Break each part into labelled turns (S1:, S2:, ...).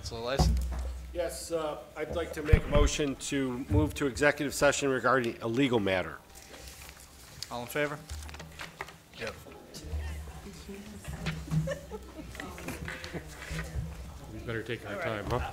S1: Councilor Lyson?
S2: Yes, I'd like to make a motion to move to executive session regarding a legal matter.
S1: All in favor? Yep.
S2: We better take our time, huh?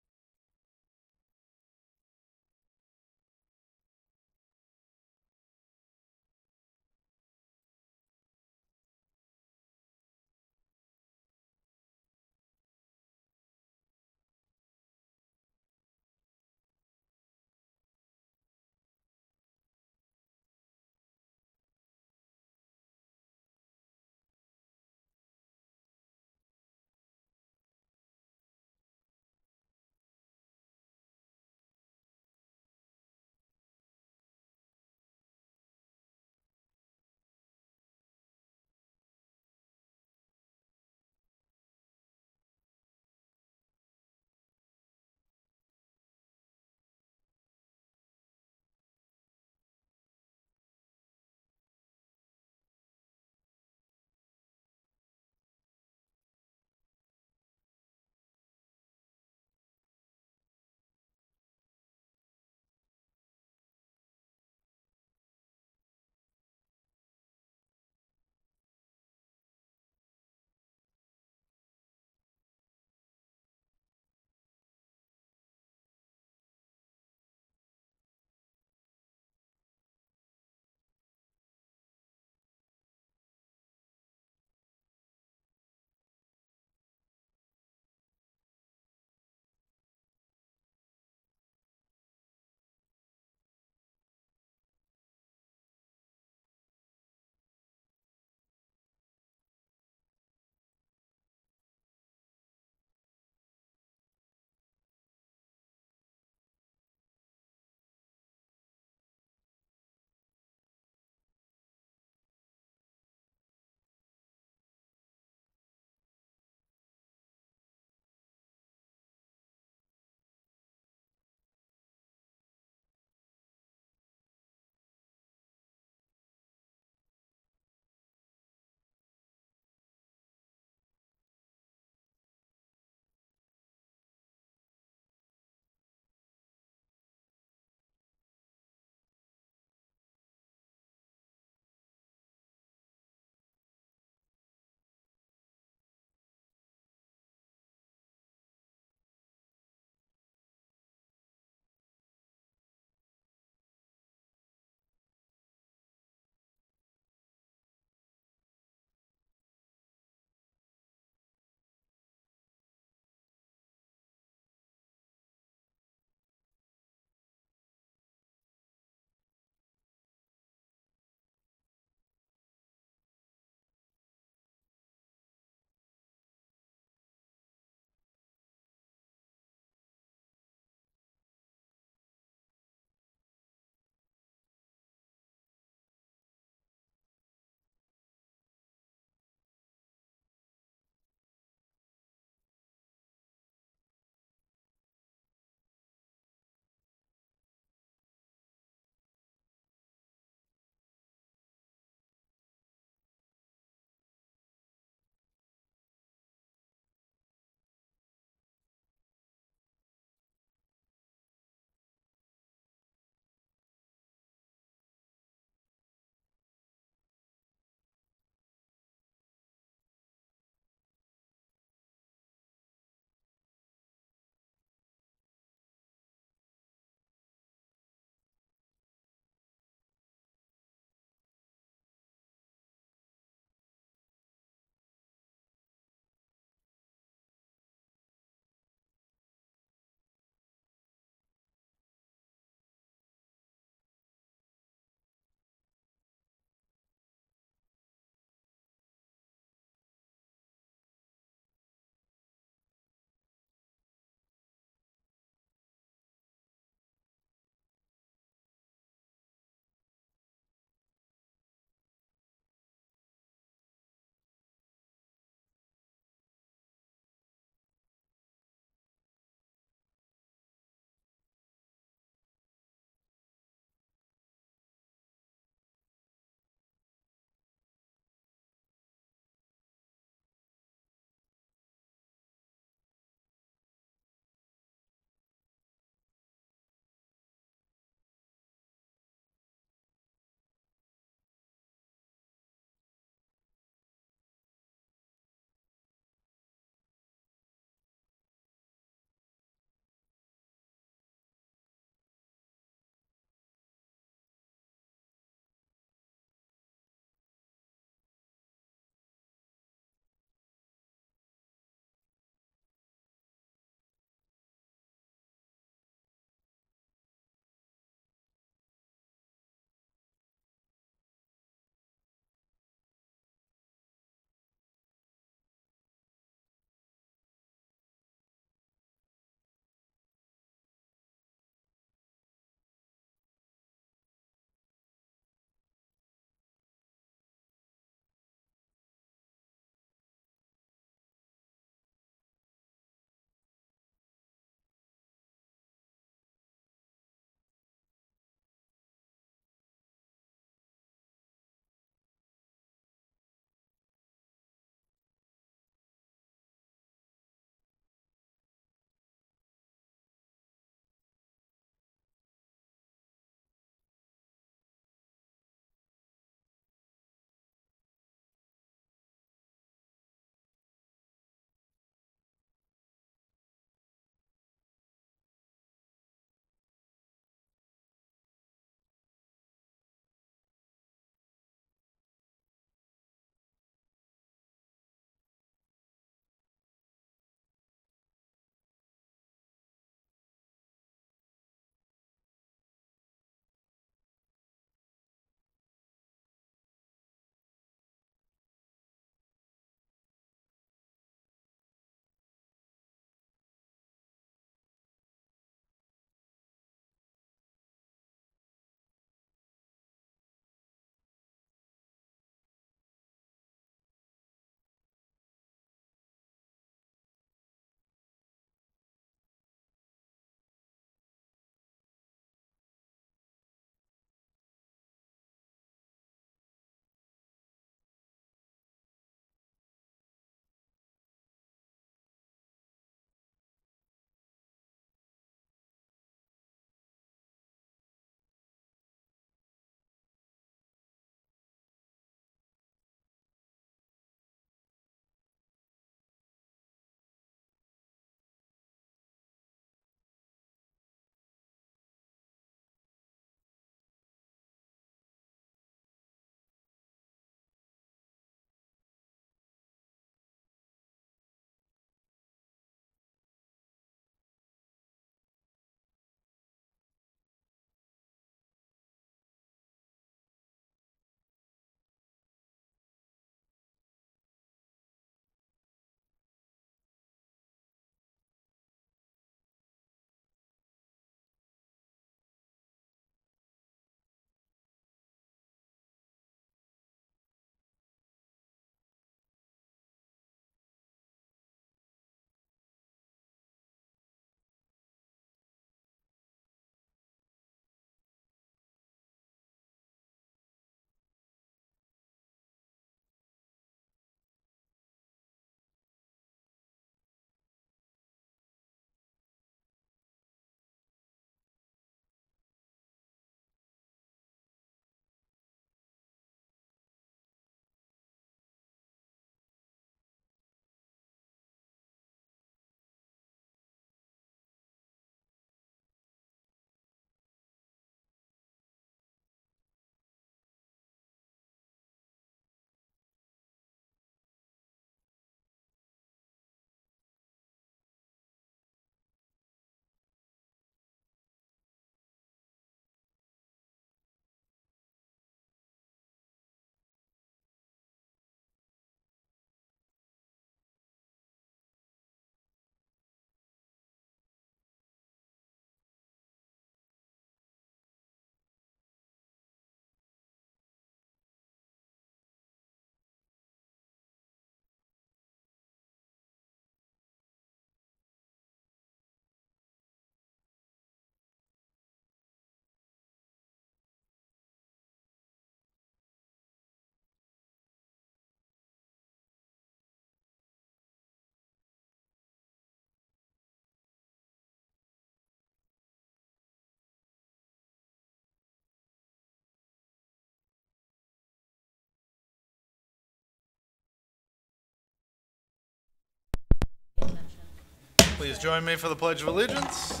S1: Please join me for the Pledge of Allegiance.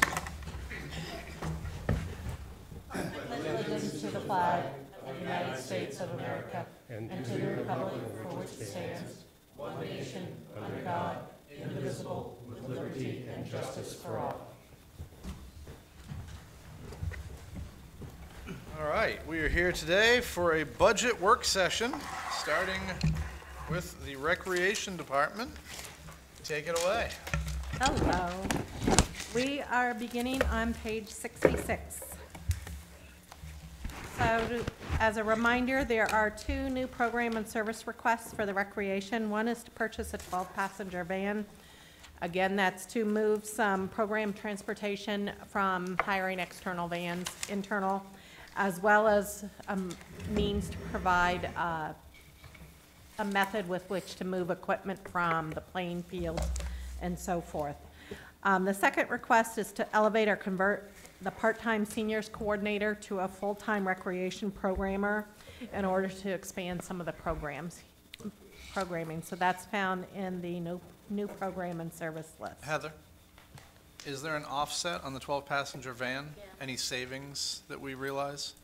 S3: Allegiance to the flag of the United States of America and to the republic for which it stands, one nation, under God, indivisible, with liberty and justice for all.
S1: All right, we are here today for a budget work session, starting with the Recreation Department. Take it away.
S3: Hello. We are beginning on page 66. So, as a reminder, there are two new program and service requests for the recreation. One is to purchase a 12-passenger van. Again, that's to move some program transportation from hiring external vans, internal, as well as means to provide a method with which to move equipment from the playing field and so forth. The second request is to elevate or convert the part-time seniors coordinator to a full-time recreation programmer in order to expand some of the programming. So that's found in the new program and service list.
S1: Heather, is there an offset on the 12-passenger van? Any savings that we realize?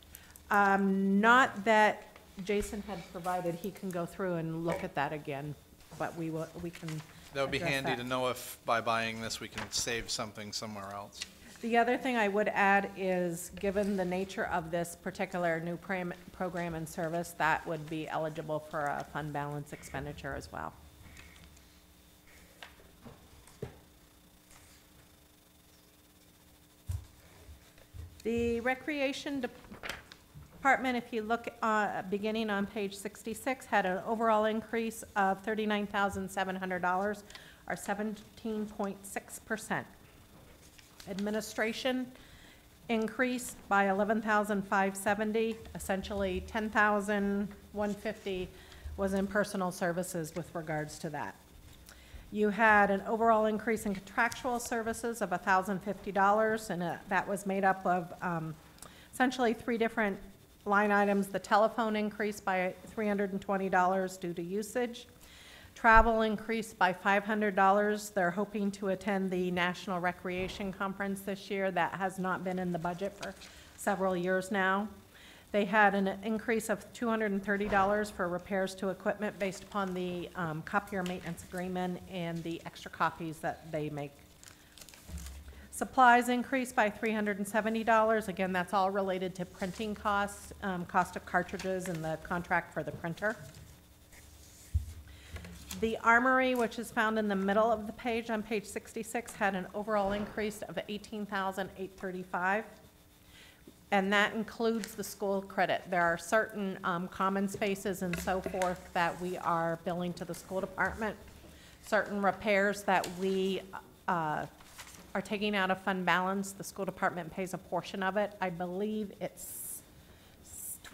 S3: Not that Jason had provided. He can go through and look at that again, but we can.
S1: That would be
S3: address
S1: handy
S3: that.
S1: to know if by buying this we can save something somewhere else.
S3: The other thing I would add is, given the nature of this particular new program and service, that would be eligible for a fund balance expenditure as well. The Recreation Department, if you look beginning on page 66, had an overall increase of $39,700, or 17.6%. Administration increased by $11,570, essentially $10,150 was in personal services with regards to that. You had an overall increase in contractual services of $1,050, and that was made up of essentially three different line items. The telephone increased by $320 due to usage. Travel increased by $500. They're hoping to attend the National Recreation Conference this year. That has not been in the budget for several years now. They had an increase of $230 for repairs to equipment based upon the copier maintenance agreement and the extra copies that they make. Supplies increased by $370. Again, that's all related to printing costs, cost of cartridges, and the contract for the printer. The Armory, which is found in the middle of the page on page 66, had an overall increase of $18,835, and that includes the school credit. There are certain common spaces and so forth that we are billing to the school department, certain repairs that we are taking out of fund balance. The school department pays a portion of it. I believe it's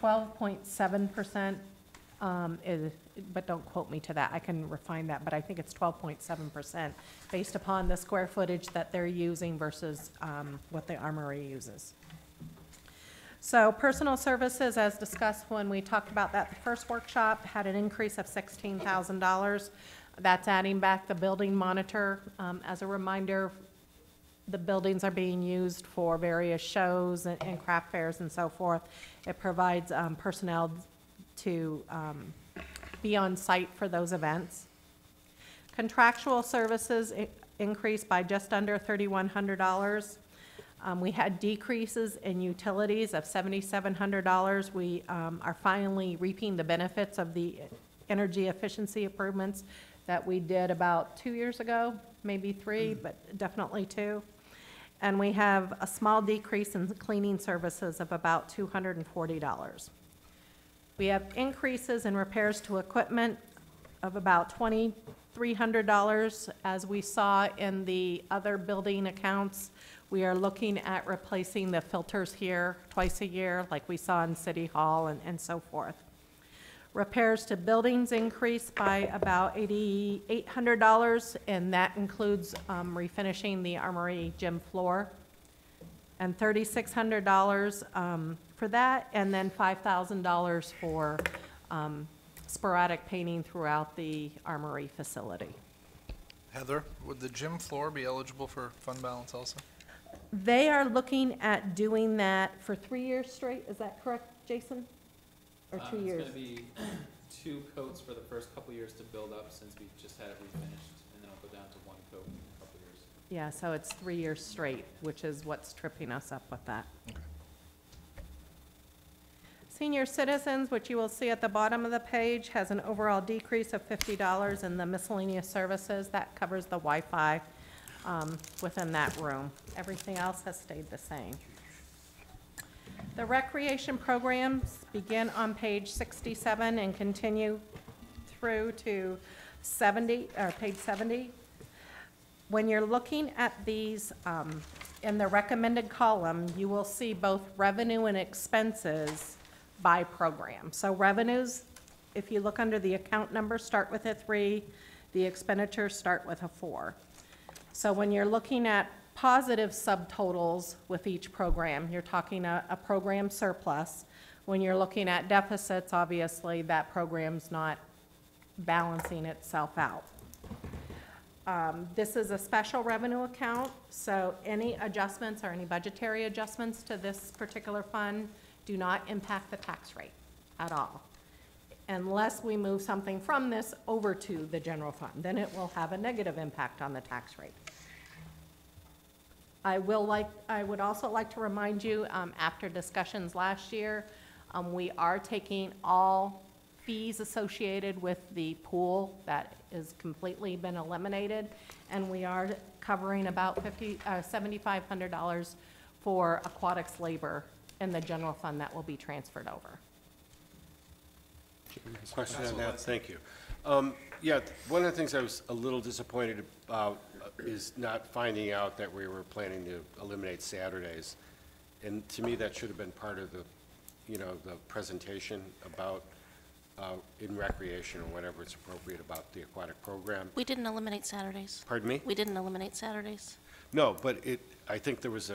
S3: 12.7%. But don't quote me to that. I can refine that, but I think it's 12.7% based upon the square footage that they're using versus what the Armory uses. So personal services, as discussed when we talked about that, the first workshop had an increase of $16,000. That's adding back the building monitor. As a reminder, the buildings are being used for various shows and craft fairs and so forth. It provides personnel to be on site for those events. Contractual services increased by just under $3,100. We had decreases in utilities of $7,700. We are finally reaping the benefits of the energy efficiency improvements that we did about 2 years ago, maybe 3, but definitely 2. And we have a small decrease in cleaning services of about $240. We have increases in repairs to equipment of about $2,300. As we saw in the other building accounts, we are looking at replacing the filters here twice a year, like we saw in City Hall and so forth. Repairs to buildings increased by about $8,800, and that includes refinishing the Armory gym floor, and $3,600 for that, and then $5,000 for sporadic painting throughout the Armory facility.
S1: Heather, would the gym floor be eligible for fund balance also?
S3: They are looking at doing that for 3 years straight, is that correct, Jason? Or 2 years?
S4: It's gonna be 2 coats for the first couple years to build up, since we just had it refinished, and then I'll go down to 1 coat in a couple years.
S3: Yeah, so it's 3 years straight, which is what's tripping us up with that.
S1: Okay.
S3: Senior citizens, which you will see at the bottom of the page, has an overall decrease of $50 in the miscellaneous services. That covers the Wi-Fi within that room. Everything else has stayed the same. The recreation programs begin on page 67 and continue through to 70, or page 70. When you're looking at these in the recommended column, you will see both revenue and expenses by program. So revenues, if you look under the account number, start with a 3. The expenditures start with a 4. So when you're looking at positive subtotals with each program, you're talking a program surplus. When you're looking at deficits, obviously that program's not balancing itself out. This is a special revenue account, so any adjustments or any budgetary adjustments to this particular fund do not impact the tax rate at all, unless we move something from this over to the general fund. Then it will have a negative impact on the tax rate. I would also like to remind you, after discussions last year, we are taking all fees associated with the pool that is completely been eliminated, and we are covering about $7,500 for aquatics labor in the general fund that will be transferred over.
S2: Question on that? Thank you. Yeah, one of the things I was a little disappointed about is not finding out that we were planning to eliminate Saturdays. And to me, that should have been part of the, the presentation about, in recreation or whatever it's appropriate about the aquatic program.
S5: We didn't eliminate Saturdays.
S2: Pardon me?
S5: We didn't eliminate Saturdays.
S2: No, but I think there was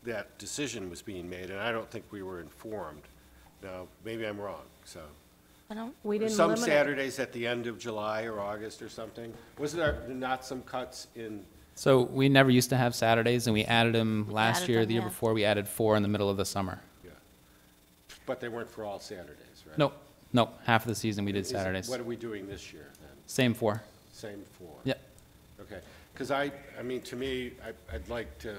S2: that decision was being made, and I don't think we were informed. Now, maybe I'm wrong, so.
S5: I don't,
S3: We didn't
S2: Some
S3: eliminate.
S2: Saturdays at the end of July or August or something? Wasn't there not some cuts in,
S4: So we never used to have Saturdays, and we added them last
S5: added
S4: year,
S5: them,
S4: the year
S5: yeah.
S4: before, we added 4 in the middle of the summer.
S2: yeah, but they weren't for all Saturdays, right?
S4: Nope, half of the season we did
S2: Is it-
S4: Saturdays.
S2: What are we doing this year then?
S4: Same 4.
S2: Same 4?
S4: Yep.
S2: Okay, because I mean, to me, I'd like to,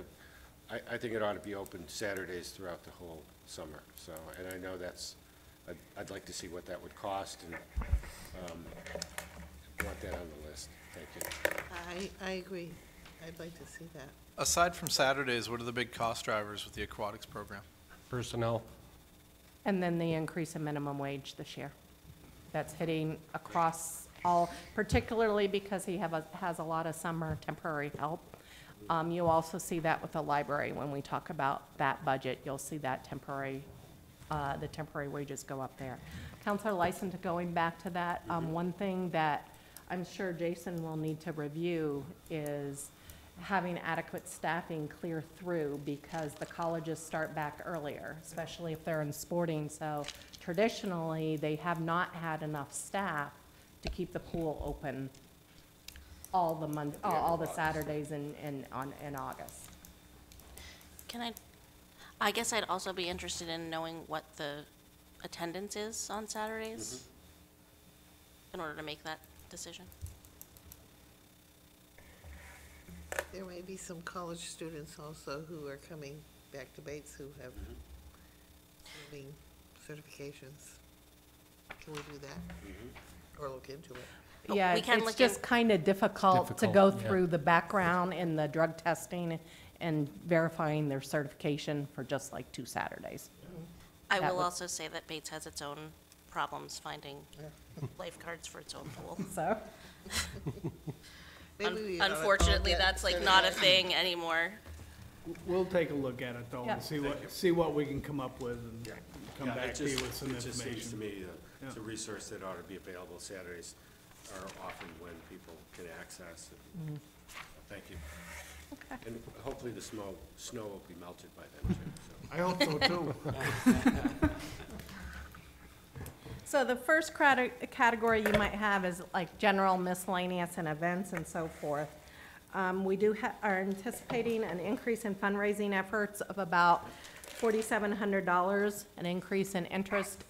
S2: I think it ought to be open Saturdays throughout the whole summer, so, and I know that's, I'd like to see what that would cost, and want that on the list. Thank you.
S6: I agree. I'd like to see that.
S1: Aside from Saturdays, what are the big cost drivers with the aquatics program?
S2: Personnel.
S3: And then the increase in minimum wage this year. That's hitting across all, particularly because he has a lot of summer temporary help. You also see that with the library. When we talk about that budget, you'll see that the temporary wages go up there. Counselor Lyson, going back to that, one thing that I'm sure Jason will need to review is having adequate staffing clear through, because the colleges start back earlier, especially if they're in sporting. So traditionally, they have not had enough staff to keep the pool open all the Saturdays in August.
S5: I guess I'd also be interested in knowing what the attendance is on Saturdays in order to make that decision.
S6: There may be some college students also who are coming back to Bates who have swimming certifications. Can we do that? Or look into it?
S5: But
S3: Yeah,
S5: we can
S3: it's
S5: look
S3: just kind of difficult to
S4: Difficult,
S3: go
S4: yeah.
S3: through the background and the drug testing and verifying their certification for just like 2 Saturdays.
S5: I
S3: That
S5: will
S3: would-
S5: also say that Bates has its own problems finding lifeguards for its own pool.
S3: So,
S6: Maybe we ought to
S5: Unfortunately,
S6: get
S5: that's like not a thing anymore.
S7: We'll take a look at it though,
S3: Yeah.
S7: and see what we can come up with and come
S2: Yeah,
S7: back to you with some
S2: It just seems to
S7: information.
S2: me it's a
S7: Yeah.
S2: resource that ought to be available. Saturdays are often when people can access it. Thank you.
S3: okay.
S2: And hopefully the snow will be melted by then, too, so.
S7: I hope so too.
S3: So the first category you might have is like general miscellaneous and events and so forth. We are anticipating an increase in fundraising efforts of about $4,700, an increase in interest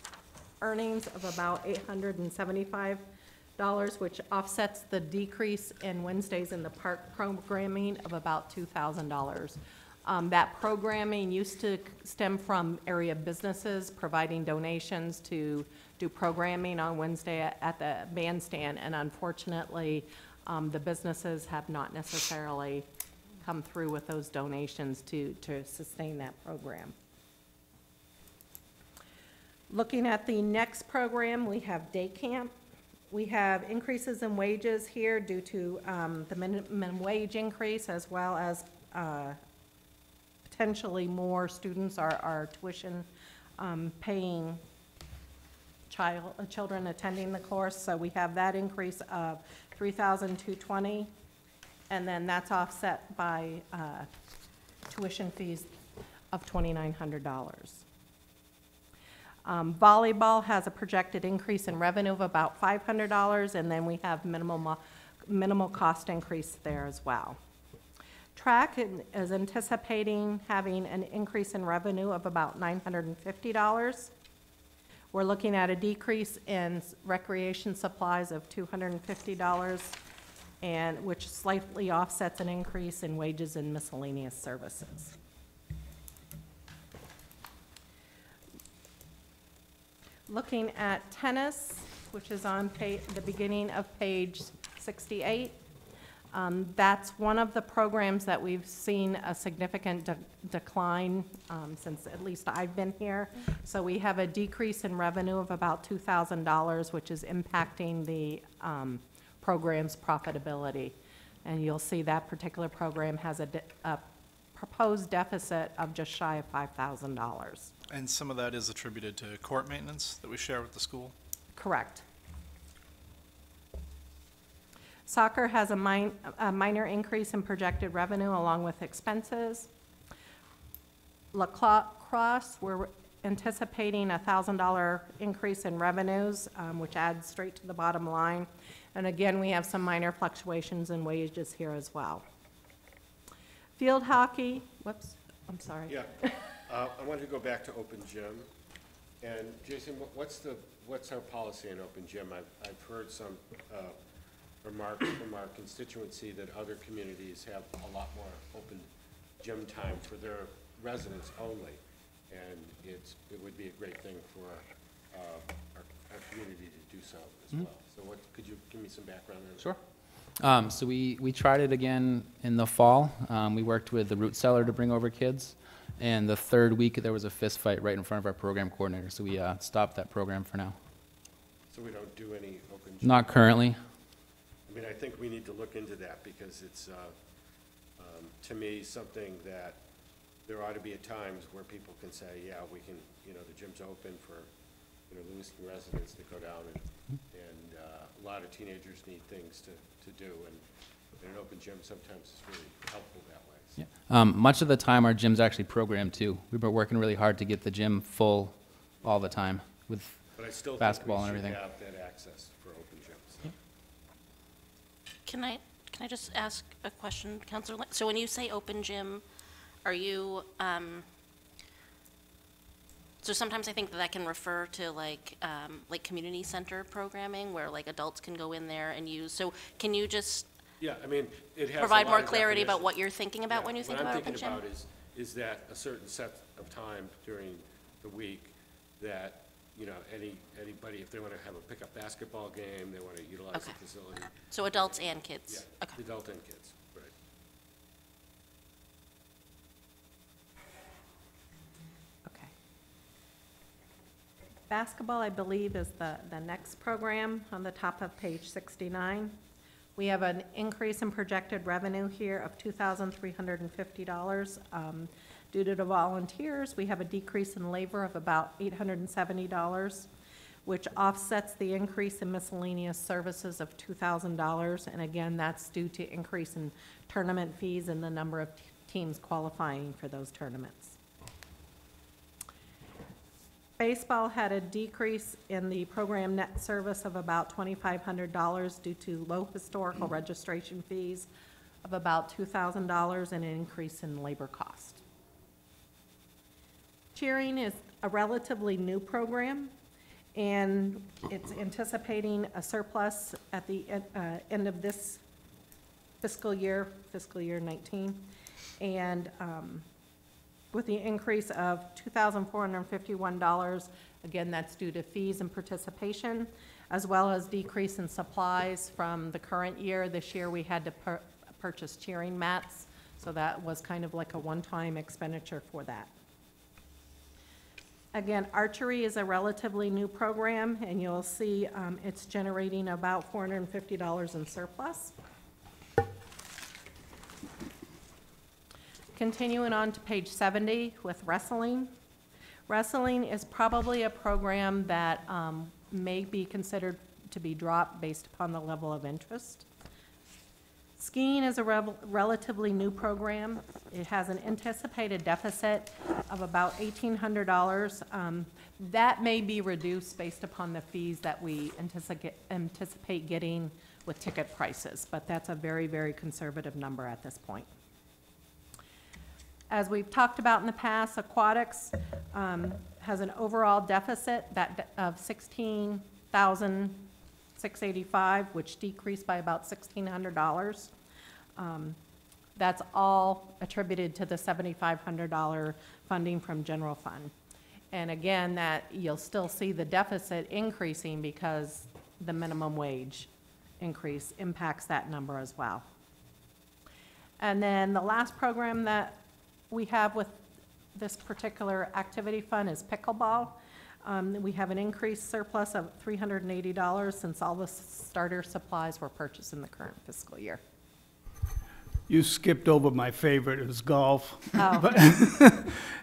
S3: earnings of about $875, which offsets the decrease in Wednesdays in the park programming of about $2,000. That programming used to stem from area businesses providing donations to do programming on Wednesday at the bandstand, and unfortunately, the businesses have not necessarily come through with those donations to sustain that program. Looking at the next program, we have day camp. We have increases in wages here due to the minimum wage increase, as well as potentially more students are tuition paying children attending the course. So we have that increase of $3,220, and then that's offset by tuition fees of $2,900. Volleyball has a projected increase in revenue of about $500, and then we have minimal cost increase there as well. Track is anticipating having an increase in revenue of about $950. We're looking at a decrease in recreation supplies of $250, and which slightly offsets an increase in wages and miscellaneous services. Looking at tennis, which is on the beginning of page 68. That's one of the programs that we've seen a significant decline since at least I've been here. So we have a decrease in revenue of about $2,000, which is impacting the program's profitability. And you'll see that particular program has a proposed deficit of just shy of $5,000.
S1: And some of that is attributed to court maintenance that we share with the school?
S3: Correct. Soccer has a minor increase in projected revenue along with expenses. Lacrosse, we're anticipating a $1,000 increase in revenues, which adds straight to the bottom line. And again, we have some minor fluctuations in wages here as well. Field hockey, whoops, I'm sorry.
S2: Yeah, I wanted to go back to open gym. And Jason, what's our policy on open gym? I've heard some remarks from our constituency that other communities have a lot more open gym time for their residents only. And it would be a great thing for our community to do so as well. So could you give me some background on that?
S4: Sure. So we tried it again in the fall. We worked with the Root Cellar to bring over kids. And the third week, there was a fist fight right in front of our program coordinator. So we stopped that program for now.
S2: So we don't do any open gym?
S4: Not currently.
S2: I mean, I think we need to look into that because it's, to me, something that there ought to be at times where people can say, yeah, we can, the gym's open for, Lewiston residents to go down and a lot of teenagers need things to do, and an open gym sometimes is really helpful that way. So.
S4: Yeah. Much of the time, our gym's actually programmed too. We've been working really hard to get the gym full all the time with
S2: but I still
S4: basketball
S2: think we
S4: and everything.
S2: should have that access for open gyms.
S4: Yeah.
S5: Can I just ask a question, Counselor? So when you say open gym, are you, so sometimes I think that can refer to like community center programming where like adults can go in there and use, so can you just
S2: Yeah, I mean, it has
S5: provide
S2: a lot
S5: more
S2: of
S5: clarity about
S2: definitions.
S5: what you're thinking about when you think about open gym?
S2: What I'm thinking about is that a certain set of time during the week that, anybody, if they want to have a pickup basketball game, they want to utilize
S5: Okay.
S2: the facility.
S5: So adults and kids?
S2: Yeah,
S5: Okay.
S2: adult and kids, right.
S3: Okay. Basketball, I believe, is the next program on the top of page 69. We have an increase in projected revenue here of $2,350. Due to the volunteers, we have a decrease in labor of about $870, which offsets the increase in miscellaneous services of $2,000. And again, that's due to increase in tournament fees and the number of teams qualifying for those tournaments. Baseball had a decrease in the program net service of about $2,500 due to low historical registration fees of about $2,000 and an increase in labor cost. Cheering is a relatively new program, and it's anticipating a surplus at the end of this fiscal year 19. And with the increase of $2,451, again, that's due to fees and participation, as well as decrease in supplies from the current year. This year, we had to purchase cheering mats, so that was kind of like a one-time expenditure for that. Again, archery is a relatively new program, and you'll see it's generating about $450 in surplus. Continuing on to page 70 with wrestling. Wrestling is probably a program that may be considered to be dropped based upon the level of interest. Skiing is a relatively new program. It has an anticipated deficit of about $1,800. That may be reduced based upon the fees that we anticipate getting with ticket prices, but that's a very, very conservative number at this point. As we've talked about in the past, aquatics has an overall deficit of $16,685, which decreased by about $1,600. That's all attributed to the $7,500 funding from general fund. And again, that you'll still see the deficit increasing because the minimum wage increase impacts that number as well. And then the last program that we have with this particular activity fund is pickleball. We have an increased surplus of $380 since all the starter supplies were purchased in the current fiscal year.
S7: You skipped over my favorite, it was golf.
S3: Oh.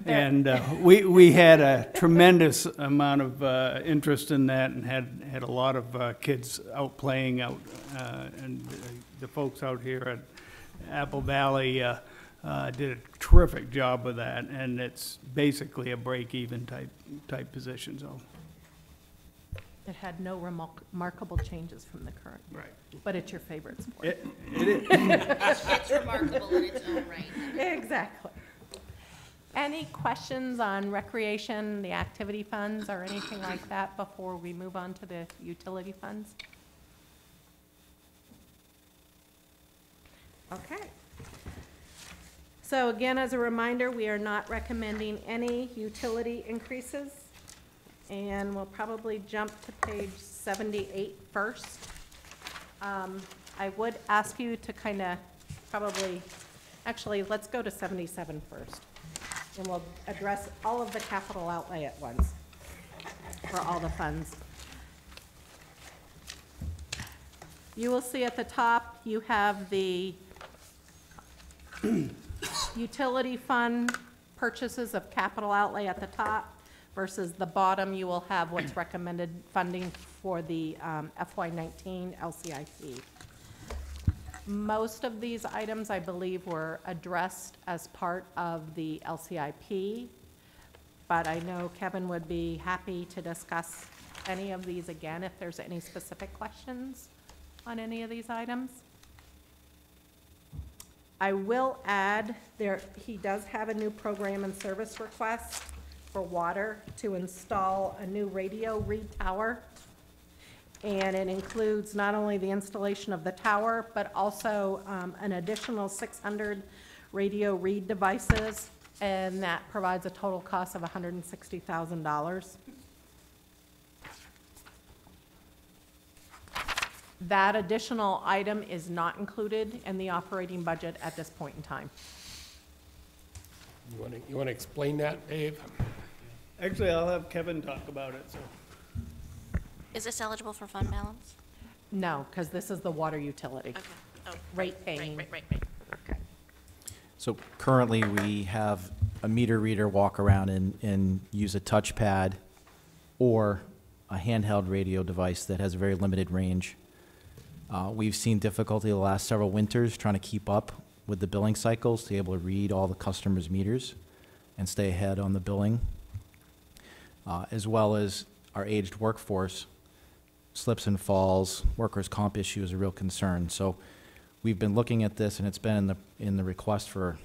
S7: And we had a tremendous amount of interest in that and had a lot of kids out playing out. And the folks out here at Apple Valley did a terrific job with that, and it's basically a break-even type position, so.
S3: It had no remarkable changes from the current.
S7: Right.
S3: But it's your favorite sport.
S7: It is.
S5: It's remarkable in its own right.
S3: Exactly. Any questions on recreation, the activity funds, or anything like that before we move on to the utility funds? Okay. So again, as a reminder, we are not recommending any utility increases. And we'll probably jump to page 78 first. I would ask you to kind of actually, let's go to 77 first. And we'll address all of the capital outlay at once for all the funds. You will see at the top, you have the utility fund purchases of capital outlay at the top, versus the bottom, you will have what's recommended funding for the FY19 LCIP. Most of these items, I believe, were addressed as part of the LCIP, but I know Kevin would be happy to discuss any of these again if there's any specific questions on any of these items. I will add, he does have a new program and service request for water to install a new radio read tower. And it includes not only the installation of the tower, but also an additional 600 radio read devices, and that provides a total cost of $160,000. That additional item is not included in the operating budget at this point in time.
S8: You want to explain that, Dave?
S7: Actually, I'll have Kevin talk about it, so.
S5: Is this eligible for fund balance?
S3: No, because this is the water utility.
S5: Okay. Oh,
S3: Rate paying.
S5: Right.
S3: Okay.
S9: So currently, we have a meter reader walk around and use a touchpad or a handheld radio device that has a very limited range. We've seen difficulty the last several winters trying to keep up with the billing cycles to be able to read all the customers' meters and stay ahead on the billing. as well as our aged workforce. Slips and falls, workers' comp issue is a real concern. So we've been looking at this, and it's been in the request for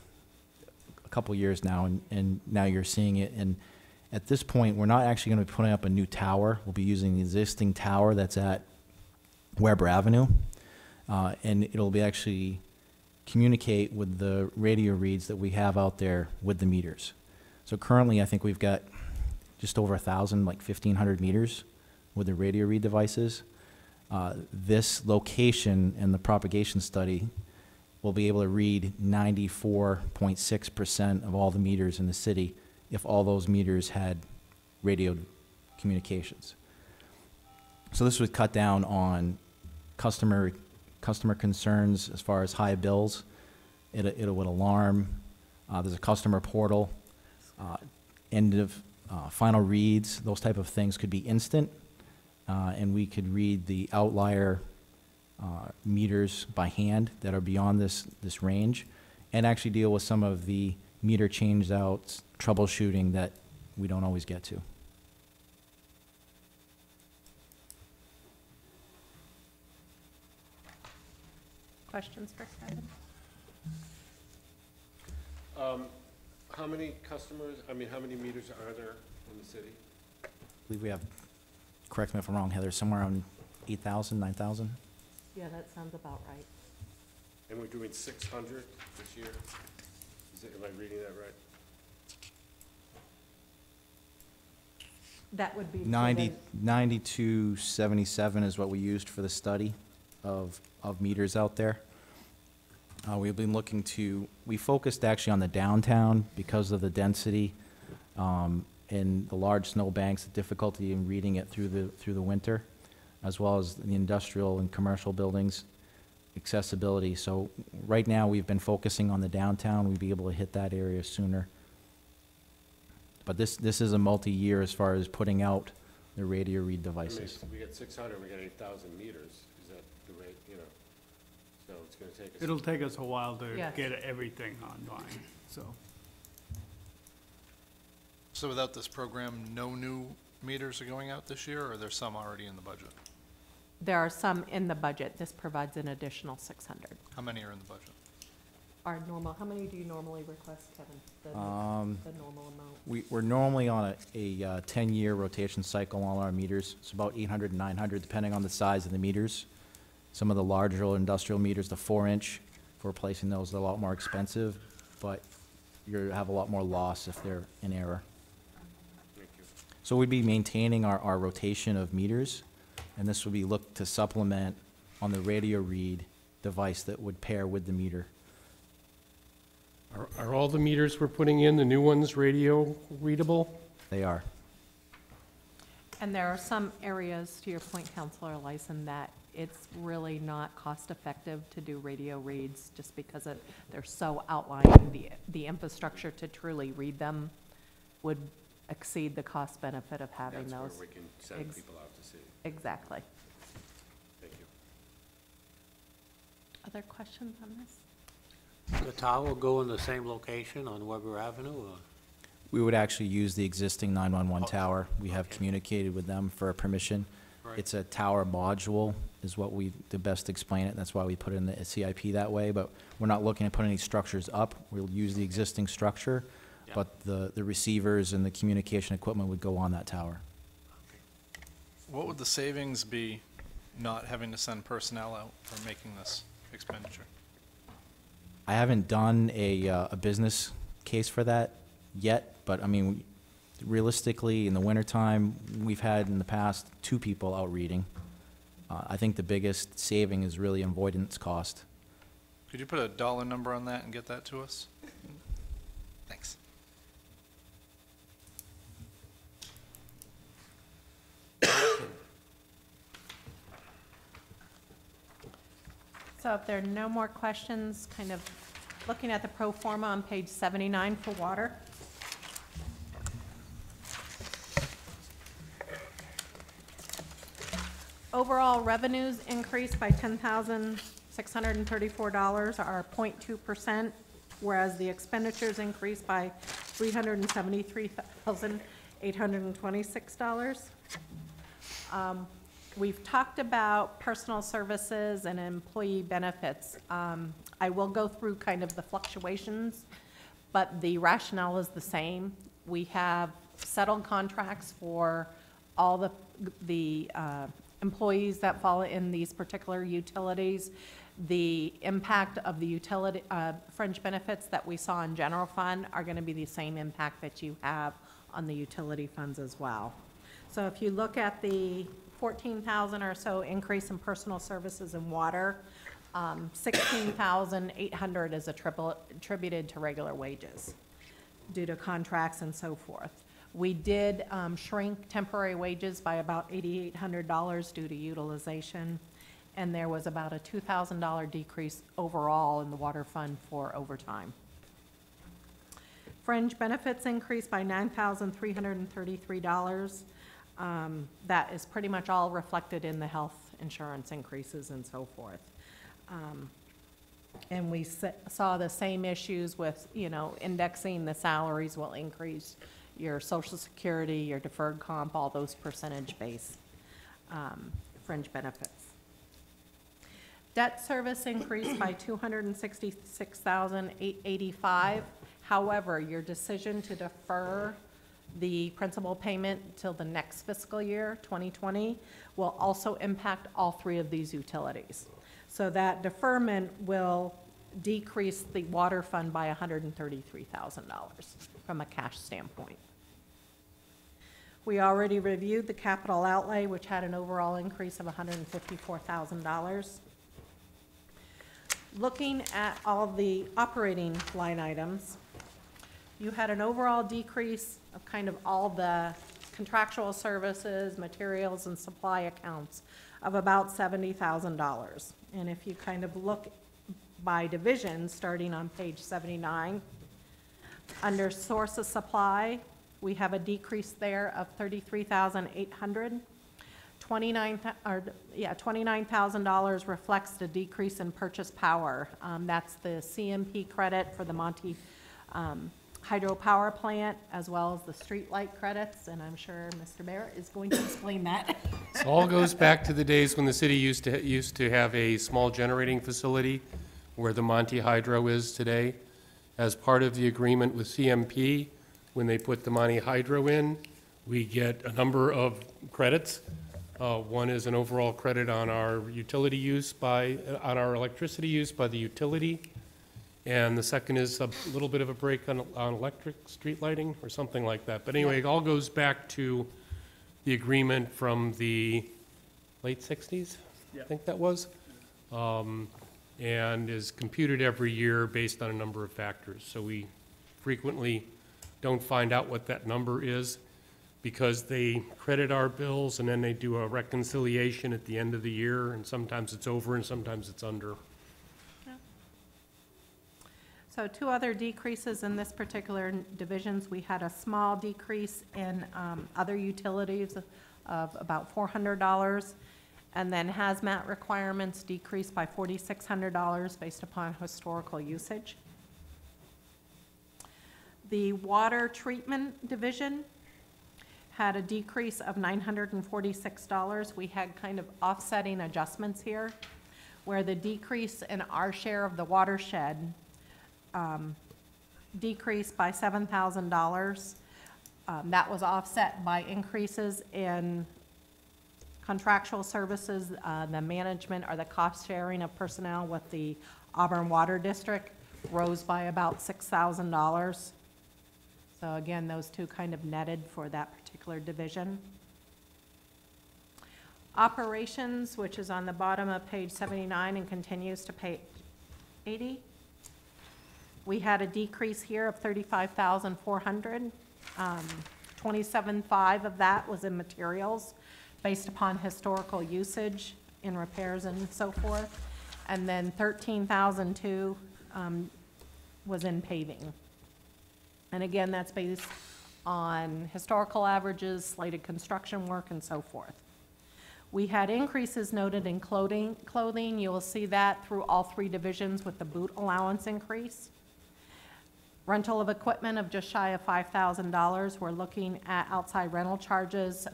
S9: a couple years now, and now you're seeing it. And at this point, we're not actually going to be putting up a new tower. We'll be using the existing tower that's at Weber Avenue, and it'll be actually communicate with the radio reads that we have out there with the meters. So currently, I think we've got just over 1,000, like 1,500 meters with the radio read devices. This location and the propagation study will be able to read 94.6% of all the meters in the city if all those meters had radio communications. So this would cut down on customer concerns as far as high bills. It would alarm. There's a customer portal. End of final reads, those type of things could be instant. And we could read the outlier meters by hand that are beyond this range, and actually deal with some of the meter changed out troubleshooting that we don't always get to.
S3: Questions for Kevin?
S2: How many customers, how many meters are there in the city?
S9: I believe we have, correct me if I'm wrong, Heather, somewhere around 8,000, 9,000?
S3: Yeah, that sounds about right.
S2: And we're doing 600 this year? Am I reading that right?
S3: That would be. for
S9: 9277 is what we used for the study of meters out there. We've been looking to, we focused actually on the downtown because of the density and the large snow banks, the difficulty in reading it through the winter, as well as the industrial and commercial buildings, accessibility. So right now we've been focusing on the downtown. We'd be able to hit that area sooner. But this is a multi-year as far as putting out the radio read devices.
S2: We get 600, we get 8,000 meters. Is that the rate, So it's going to take us.
S7: It'll take us a while to
S3: Yes.
S7: get everything online, so.
S1: So without this program, no new meters are going out this year, or are there some already in the budget?
S3: There are some in the budget. This provides an additional 600.
S1: How many are in the budget?
S3: Our normal, how many do you normally request, Kevin? The normal amount?
S9: We're normally on a 10-year rotation cycle on our meters. It's about 800 and 900, depending on the size of the meters. Some of the larger industrial meters, the 4-inch, for replacing those, they're a lot more expensive, but you have a lot more loss if they're in error.
S2: Thank you.
S9: So we'd be maintaining our rotation of meters, and this would be looked to supplement on the radio read device that would pair with the meter.
S8: Are all the meters we're putting in, the new ones, radio readable?
S9: They are.
S3: And there are some areas, to your point, Counselor Lyson, that it's really not cost-effective to do radio reads just because they're so outlying. The infrastructure to truly read them would exceed the cost benefit of having those.
S2: That's where we can send people out to see.
S3: Exactly.
S2: Thank you.
S3: Other questions on this?
S10: The tower will go in the same location on Weber Avenue, or?
S9: We would actually use the existing 911 tower. We have communicated with them for permission.
S10: Right.
S9: It's a tower module is what to best explain it. That's why we put it in the CIP that way, but we're not looking to put any structures up. We'll use the existing structure,
S10: Yeah.
S9: but the receivers and the communication equipment would go on that tower.
S1: What would the savings be not having to send personnel out for making this expenditure?
S9: I haven't done a business case for that yet, but I mean, realistically, in the wintertime, we've had in the past 2 people out reading. I think the biggest saving is really avoidance cost.
S1: Could you put a dollar number on that and get that to us? Thanks.
S3: So if there are no more questions, kind of looking at the pro forma on page 79 for water. Overall revenues increased by $10,634, or 0.2%, whereas the expenditures increased by $373,000, $826. We've talked about personal services and employee benefits. I will go through kind of the fluctuations, but the rationale is the same. We have settled contracts for all the employees that fall in these particular utilities. The impact of the utility, fringe benefits that we saw in general fund are gonna be the same impact that you have on the utility funds as well. So if you look at the 14,000 or so increase in personal services and water, 16,800 is attributed to regular wages due to contracts and so forth. We did shrink temporary wages by about $8,800 due to utilization, and there was about a $2,000 decrease overall in the water fund for overtime. Fringe benefits increased by $9,333. That is pretty much all reflected in the health insurance increases and so forth. And we saw the same issues with, you know, indexing the salaries will increase your Social Security, your deferred comp, all those percentage-based fringe benefits. Debt service increased by $266,885. However, your decision to defer the principal payment till the next fiscal year, 2020, will also impact all three of these utilities. So that deferment will decrease the water fund by $133,000 from a cash standpoint. We already reviewed the capital outlay, which had an overall increase of $154,000. Looking at all the operating line items, you had an overall decrease of kind of all the contractual services, materials, and supply accounts of about $70,000. And if you kind of look by division, starting on page 79, under source of supply, we have a decrease there of $33,800. $29,000 reflects the decrease in purchase power. That's the CMP credit for the Monty hydropower plant, as well as the street light credits, and I'm sure Mr. Barrett is going to explain that.
S8: It all goes back to the days when the city used to have a small generating facility where the Monty Hydro is today. As part of the agreement with CMP, when they put the Monty Hydro in, we get a number of credits. One is an overall credit on our utility use on our electricity use by the utility. And the second is a little bit of a break on electric street lighting or something like that. But anyway, it all goes back to the agreement from the late 60s, I think that was, and is computed every year based on a number of factors. So we frequently don't find out what that number is because they credit our bills and then they do a reconciliation at the end of the year, and sometimes it's over and sometimes it's under.
S3: So two other decreases in this particular divisions. We had a small decrease in other utilities of about $400, and then hazmat requirements decreased by $4,600 based upon historical usage. The water treatment division had a decrease of $946. We had kind of offsetting adjustments here, where the decrease in our share of the watershed decreased by $7,000. That was offset by increases in contractual services, the management or the cost sharing of personnel with the Auburn Water District rose by about $6,000. So again, those two kind of netted for that particular division. Operations, which is on the bottom of page 79 and continues to page 80. We had a decrease here of $35,400. 27.5 of that was in materials based upon historical usage in repairs and so forth. And then 13,002 was in paving. And again, that's based on historical averages, slated construction work, and so forth. We had increases noted in clothing. You will see that through all three divisions with the boot allowance increase. Rental of equipment of just shy of $5,000. We're looking at outside rental charges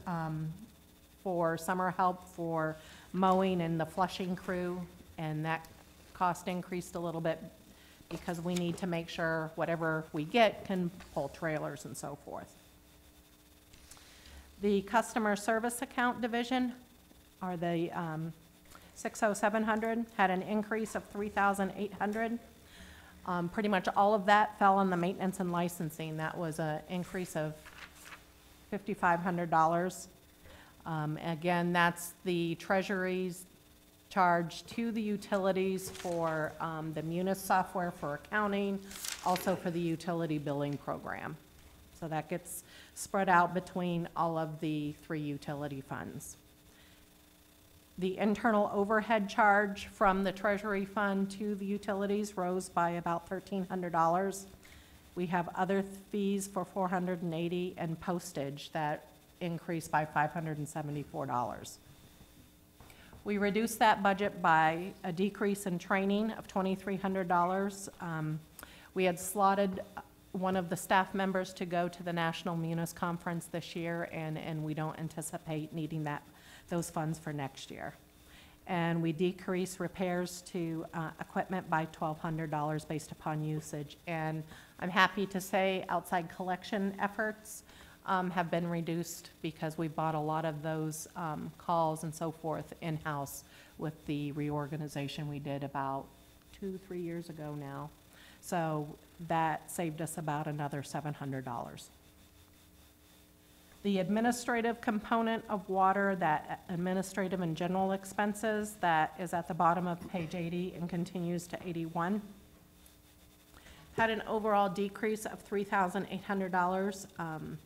S3: for summer help for mowing and the flushing crew, and that cost increased a little bit because we need to make sure whatever we get can pull trailers and so forth. The customer service account division, or the 60700, had an increase of $3,800. Pretty much all of that fell on the maintenance and licensing. That was an increase of $5,500. Again, that's the Treasury's charge to the utilities for the Munis software for accounting, also for the utility billing program. So that gets spread out between all of the 3 utility funds. The internal overhead charge from the Treasury fund to the utilities rose by about $1,300. We have other fees for $480 and postage that increased by $574. We reduced that budget by a decrease in training of $2,300. We had slotted one of the staff members to go to the National Munis Conference this year, and we don't anticipate needing those funds for next year. And we decreased repairs to equipment by $1,200 based upon usage. And I'm happy to say outside collection efforts have been reduced because we bought a lot of those calls and so forth in-house with the reorganization we did about 2-3 years ago now. So that saved us about another $700. The administrative component of water, that administrative and general expenses, that is at the bottom of page 80 and continues to 81, had an overall decrease of $3,800.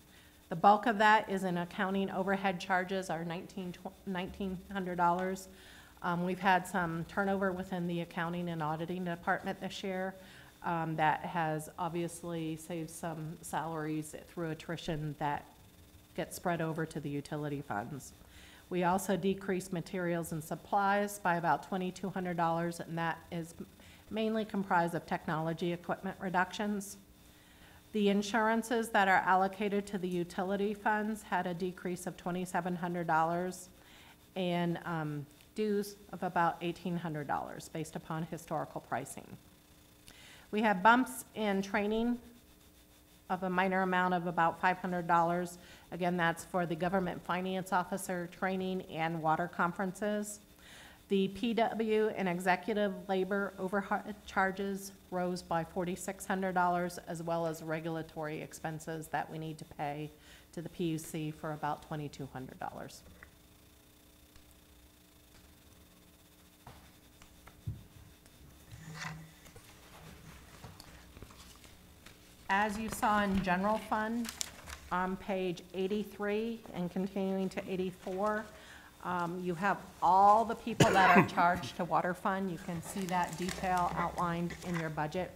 S3: The bulk of that is in accounting overhead charges, our $1,900. We've had some turnover within the accounting and auditing department this year. That has obviously saved some salaries through attrition that get spread over to the utility funds. We also decreased materials and supplies by about $2,200, and that is mainly comprised of technology equipment reductions. The insurances that are allocated to the utility funds had a decrease of $2,700, and dues of about $1,800 based upon historical pricing. We have bumps in training of a minor amount of about $500. Again, that's for the government finance officer training and water conferences. The PW and executive labor overhead charges rose by $4,600, as well as regulatory expenses that we need to pay to the PUC for about $2,200. As you saw in general fund, on page 83 and continuing to 84, you have all the people that are charged to water fund. You can see that detail outlined in your budget.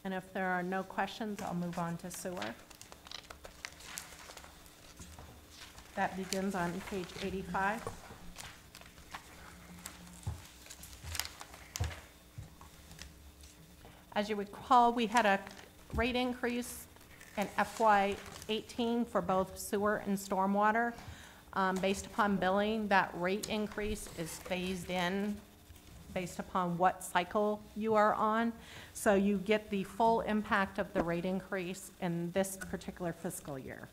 S3: And if there are no questions, I'll move on to sewer. That begins on page 85. As you recall, we had a rate increase in FY18 for both sewer and stormwater. Based upon billing, that rate increase is phased in based upon what cycle you are on. So you get the full impact of the rate increase in this particular fiscal year.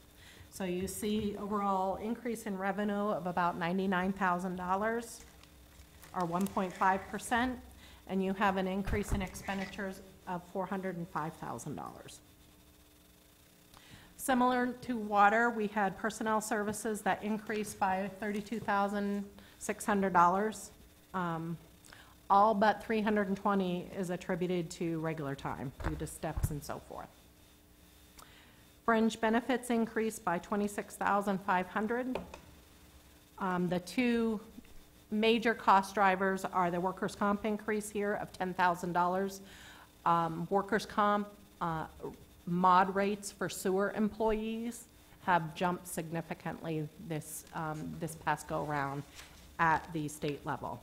S3: So you see overall increase in revenue of about $99,000 or 1.5%, and you have an increase in expenditures of $405,000. Similar to water, we had personnel services that increased by $32,600. All but $320 is attributed to regular time due to steps and so forth. Fringe benefits increased by $26,500. The two major cost drivers are the workers' comp increase here of $10,000. Workers' comp mod rates for sewer employees have jumped significantly this past go-round at the state level.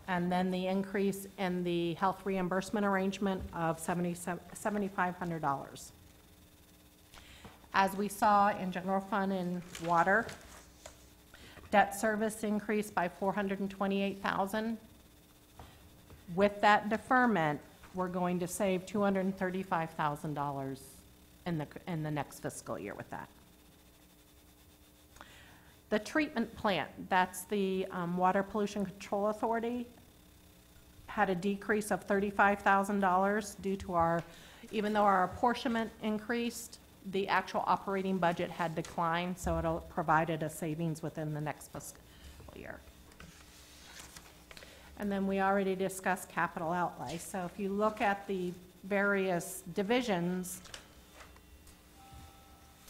S3: And then the increase in the health reimbursement arrangement of $7,500. As we saw in general fund and water, debt service increased by $428,000. With that deferment, we're going to save $235,000 in the next fiscal year with that. The treatment plant, that's the Water Pollution Control Authority, had a decrease of $35,000 due to even though our apportionment increased, the actual operating budget had declined, so it provided a savings within the next fiscal year. And then we already discussed capital outlay. So if you look at the various divisions,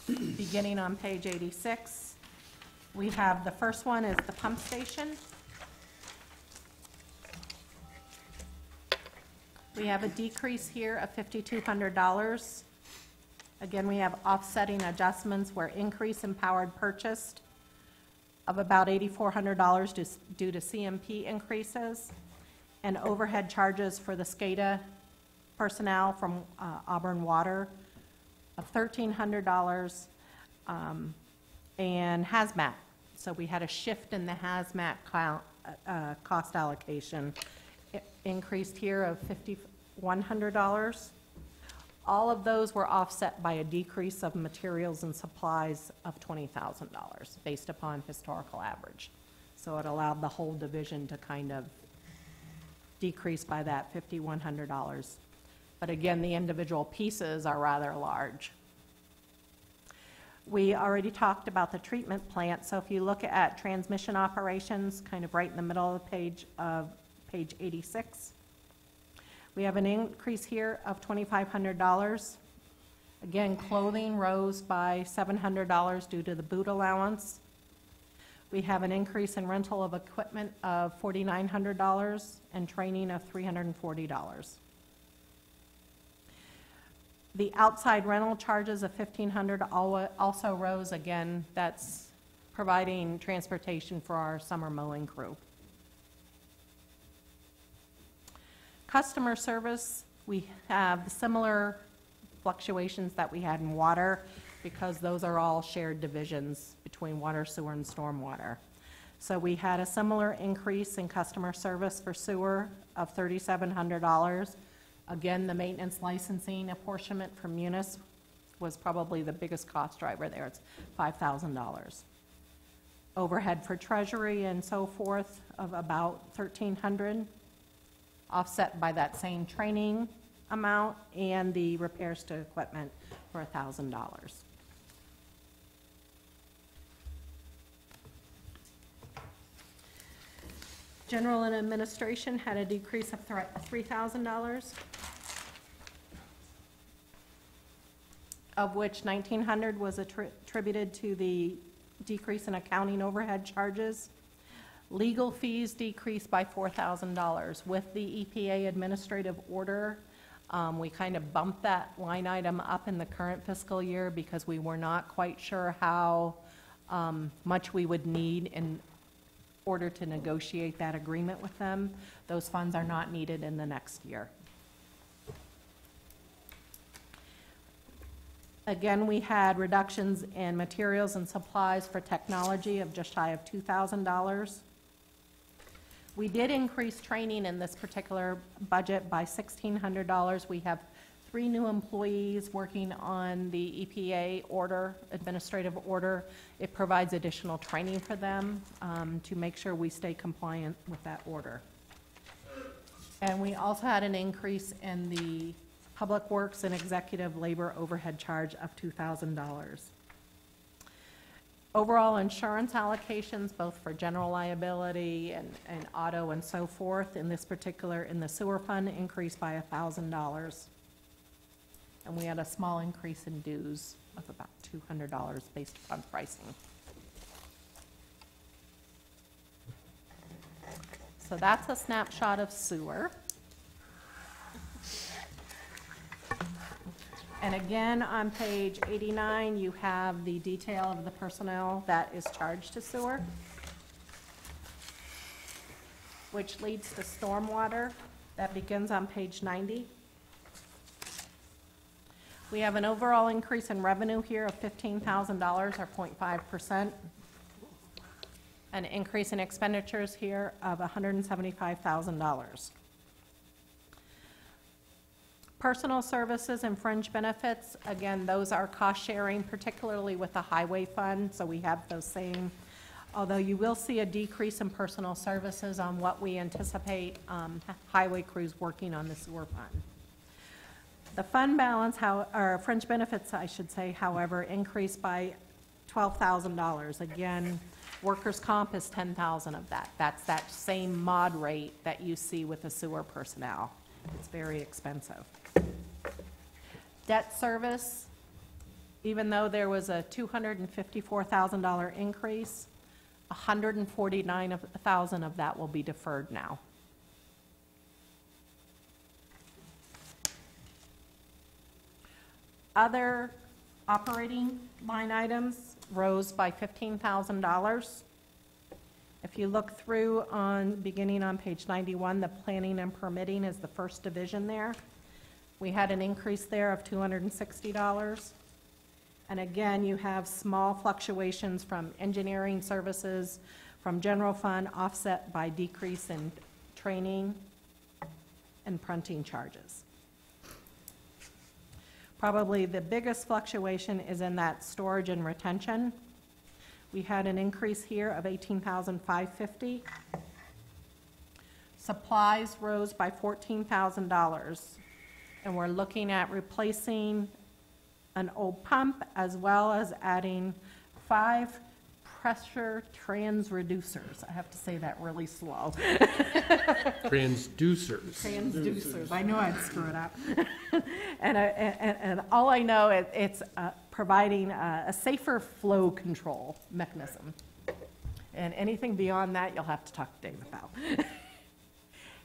S3: beginning on page 86, we have the first one is the pump station. We have a decrease here of $5,200. Again, we have offsetting adjustments where increase in powered purchased of about $8,400 due to CMP increases, and overhead charges for the SCADA personnel from Auburn Water of $1,300, and hazmat. So we had a shift in the hazmat cost allocation. It increased here of $5,100. All of those were offset by a decrease of materials and supplies of $20,000 based upon historical average. So it allowed the whole division to kind of decrease by that $5,100. But again, the individual pieces are rather large. We already talked about the treatment plant, so if you look at transmission operations, kind of right in the middle of page 86, we have an increase here of $2,500. Again, clothing rose by $700 due to the boot allowance. We have an increase in rental of equipment of $4,900 and training of $340. The outside rental charges of $1,500 also rose. Again, that's providing transportation for our summer mowing crew. Customer service, we have similar fluctuations that we had in water because those are all shared divisions between water, sewer, and stormwater. So we had a similar increase in customer service for sewer of $3,700. Again, the maintenance licensing apportionment from Munis was probably the biggest cost driver there. It's $5,000. Overhead for treasury and so forth of about $1,300, offset by that same training amount and the repairs to equipment for $1,000. General and administration had a decrease of $3,000, of which $1,900 was attributed to the decrease in accounting overhead charges. Legal fees decreased by $4,000. With the EPA administrative order, we kind of bumped that line item up in the current fiscal year because we were not quite sure how much we would need in order to negotiate that agreement with them. Those funds are not needed in the next year. Again, we had reductions in materials and supplies for technology of just shy of $2,000. We did increase training in this particular budget by $1,600. We have 3 new employees working on the EPA order, administrative order. It provides additional training for them to make sure we stay compliant with that order. And we also had an increase in the Public Works and Executive Labor overhead charge of $2,000. Overall insurance allocations, both for general liability and auto and so forth, in this particular, in the sewer fund, increased by $1,000. And we had a small increase in dues of about $200 based upon pricing. So that's a snapshot of sewer. And again, on page 89, you have the detail of the personnel that is charged to sewer. which leads to stormwater. That begins on page 90. We have an overall increase in revenue here of $15,000, or 0.5%. An increase in expenditures here of $175,000. Personal services and fringe benefits, again, those are cost sharing, particularly with the highway fund, so we have those same, although you will see a decrease in personal services on what we anticipate highway crews working on the sewer fund. The fund balance, or fringe benefits, I should say, however, increased by $12,000. Again, workers' comp is $10,000 of that. That's that same mod rate that you see with the sewer personnel. It's very expensive. Debt service, even though there was a $254,000 increase, $149,000 of that will be deferred now. Other operating line items rose by $15,000. If you look through beginning on page 91, the planning and permitting is the first division there. We had an increase there of $260. And again, you have small fluctuations from engineering services, from general fund, offset by decrease in training and printing charges. Probably the biggest fluctuation is in that storage and retention. We had an increase here of $18,550. Supplies rose by $14,000. And we're looking at replacing an old pump as well as adding 5 pressure transreducers. I have to say that really slow.
S8: Transducers.
S3: Transducers. I knew I'd screw it up. and all I know is it's providing a safer flow control mechanism. And anything beyond that, you'll have to talk to Dave about.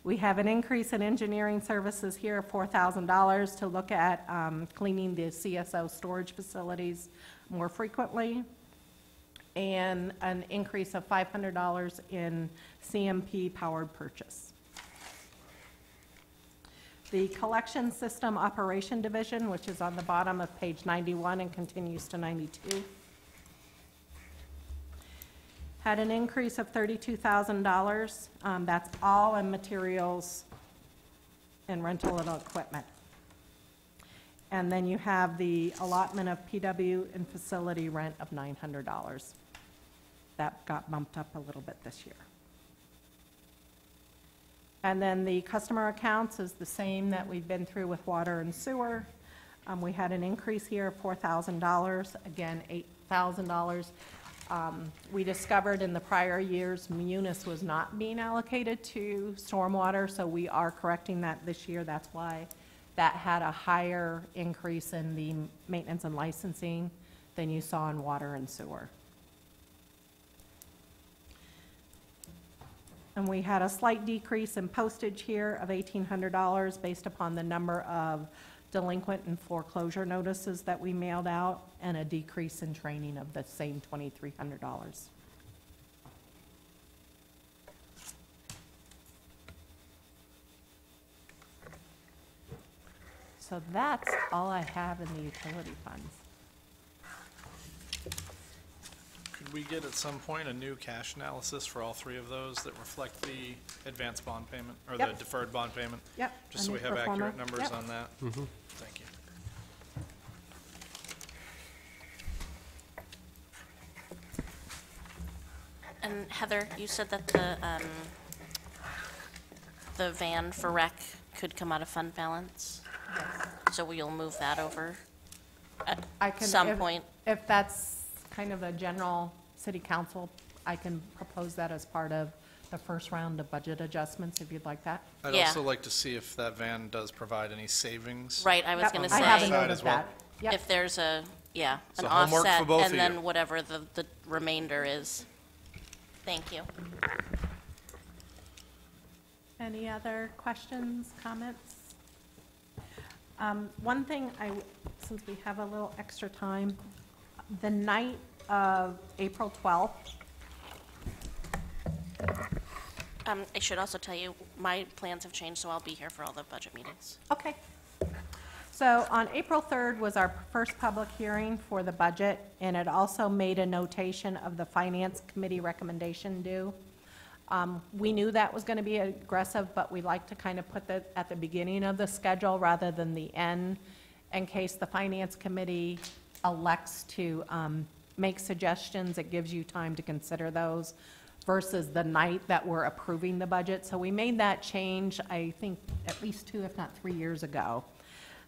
S3: We have an increase in engineering services here of $4,000 to look at cleaning the CSO storage facilities more frequently, and an increase of $500 in CMP powered purchase. The collection system operation division, which is on the bottom of page 91 and continues to 92, had an increase of $32,000. That's all in materials and rental of equipment. And then you have the allotment of PW and facility rent of $900. That got bumped up a little bit this year. And then the customer accounts is the same that we've been through with water and sewer. We had an increase here of $4,000, again, $8,000. We discovered in the prior years, Munis was not being allocated to stormwater, so we are correcting that this year. That's why that had a higher increase in the maintenance and licensing than you saw in water and sewer. And we had a slight decrease in postage here of $1,800 based upon the number of delinquent and foreclosure notices that we mailed out, and a decrease in training of the same $2,300. So that's all I have in the utility funds.
S1: Could we get at some point a new cash analysis for all 3 of those that reflect the advance bond payment, or the
S3: Yep.
S1: deferred bond payment?
S3: Yep.
S1: Just so
S3: a
S1: we
S3: new
S1: have
S3: pro forma.
S1: accurate numbers
S3: Yep.
S1: on that? Thank you.
S5: And Heather, you said that the van for rec could come out of fund balance? So we'll move that over at
S3: I can,
S5: some
S3: if-
S5: point?
S3: If that's kind of a general city council, I can propose that as part of the first round of budget adjustments, if you'd like that.
S1: I'd
S5: Yeah.
S1: also like to see if that van does provide any savings.
S5: Right, I was
S3: Yep,
S5: gonna
S3: I have a
S5: say,
S3: note
S1: Side as
S3: of
S1: well.
S3: that. Yep.
S5: if there's an
S1: So homework for
S5: offset,
S1: both of
S5: and
S1: you.
S5: then whatever the remainder is. Thank you.
S3: Any other questions, comments? One thing, since we have a little extra time, the night of April 12th,
S5: I should also tell you, my plans have changed, so I'll be here for all the budget meetings.
S3: Okay. So on April 3rd was our first public hearing for the budget, and it also made a notation of the Finance Committee recommendation due. We knew that was going to be aggressive, but we like to kind of put that at the beginning of the schedule rather than the end, in case the Finance Committee elects to make suggestions. It gives you time to consider those versus the night that we're approving the budget. So we made that change, I think, at least 2, if not 3 years ago.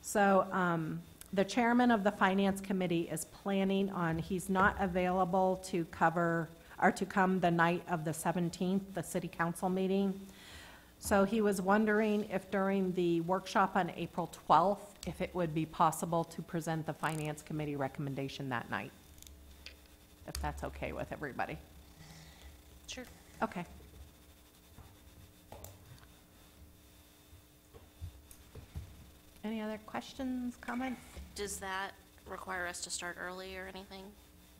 S3: So the chairman of the Finance Committee is planning on, he's not available to cover, or to come the night of the 17th, the city council meeting. So he was wondering if during the workshop on April 12th, if it would be possible to present the Finance Committee recommendation that night, if that's okay with everybody.
S5: Sure.
S3: Okay. Any other questions, comments?
S5: Does that require us to start early or anything?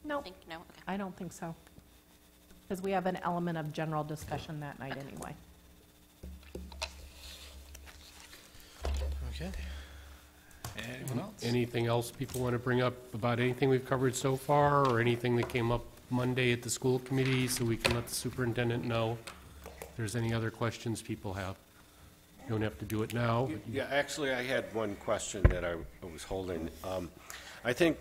S3: Nope,
S5: No? Okay.
S3: I don't think so. Because we have an element of general discussion that night anyway.
S1: Okay. Anyone else?
S8: Anything else people want to bring up about anything we've covered so far, or anything that came up Monday at the school committee, so we can let the superintendent know if there's any other questions people have? You don't have to do it now. But
S2: Yeah, actually, I had one question that I was holding. I think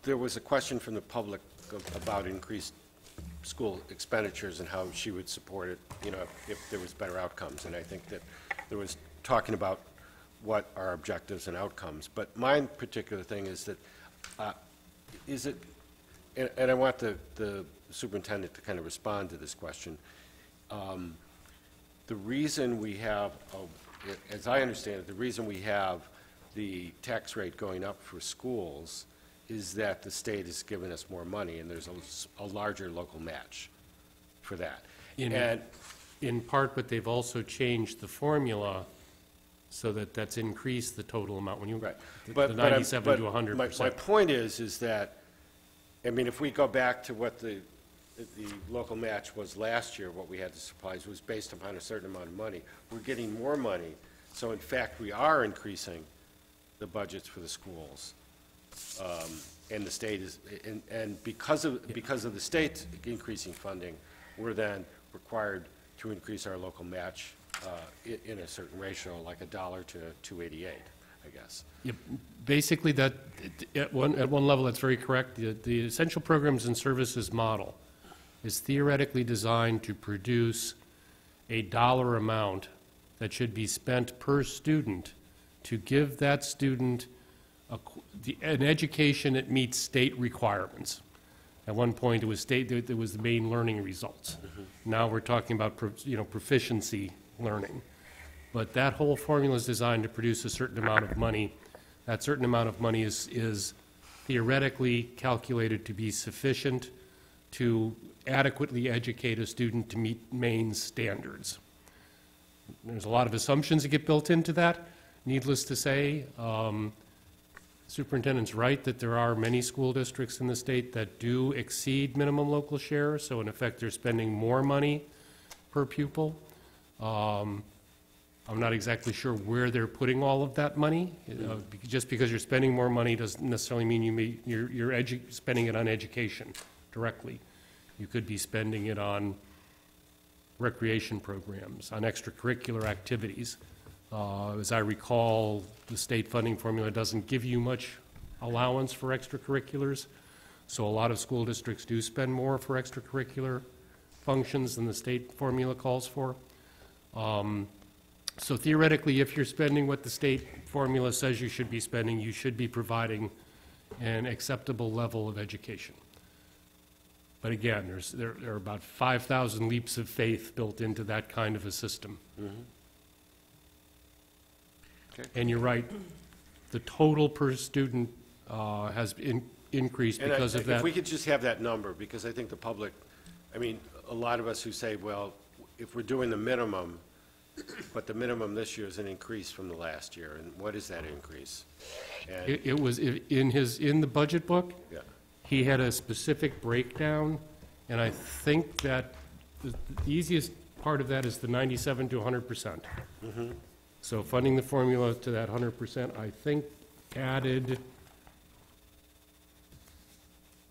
S2: there was a question from the public about increased school expenditures and how she would support it, you know, if there was better outcomes. And I think that there was talking about what are objectives and outcomes. But my particular thing is that, is it, and I want the superintendent to kind of respond to this question. The reason we have, as I understand it, the reason we have the tax rate going up for schools is that the state has given us more money, and there's a larger local match for that.
S8: In part, but they've also changed the formula so that that's increased the total amount when you,
S2: Right.
S8: the 97 to 100%.
S2: My point is that, I mean, if we go back to what the local match was last year, what we had to supplies was based upon a certain amount of money. We're getting more money, so in fact, we are increasing the budgets for the schools. And the state is, and because of the state increasing funding, we're then required to increase our local match in a certain ratio, like $1 to $2.88, I guess.
S8: Yeah, basically, that, at one level, that's very correct. The essential programs and services model is theoretically designed to produce a dollar amount that should be spent per student to give that student an education that meets state requirements. At one point, it was it was the main learning results. Now we're talking about proficiency learning. But that whole formula is designed to produce a certain amount of money. That certain amount of money is theoretically calculated to be sufficient to adequately educate a student to meet Maine's standards. There's a lot of assumptions that get built into that. Needless to say, superintendent's right that there are many school districts in the state that do exceed minimum local share, so in effect they're spending more money per pupil. I'm not exactly sure where they're putting all of that money. Just because you're spending more money doesn't necessarily mean you're spending it on education directly. You could be spending it on recreation programs, on extracurricular activities. As I recall, the state funding formula doesn't give you much allowance for extracurriculars, so a lot of school districts do spend more for extracurricular functions than the state formula calls for. So theoretically, if you're spending what the state formula says you should be spending, you should be providing an acceptable level of education. But again, there are about 5,000 leaps of faith built into that kind of a system.
S2: Okay.
S8: And you're right, the total per student has increased
S2: And
S8: because of that.
S2: If we could just have that number, because I think the public, I mean, a lot of us who say, well, if we're doing the minimum, but the minimum this year is an increase from the last year, and what is that increase? And,
S8: It was in the budget book.
S2: yeah.
S8: He had a specific breakdown, and I think that the easiest part of that is the 97 to 100%. So funding the formula to that 100%, I think, added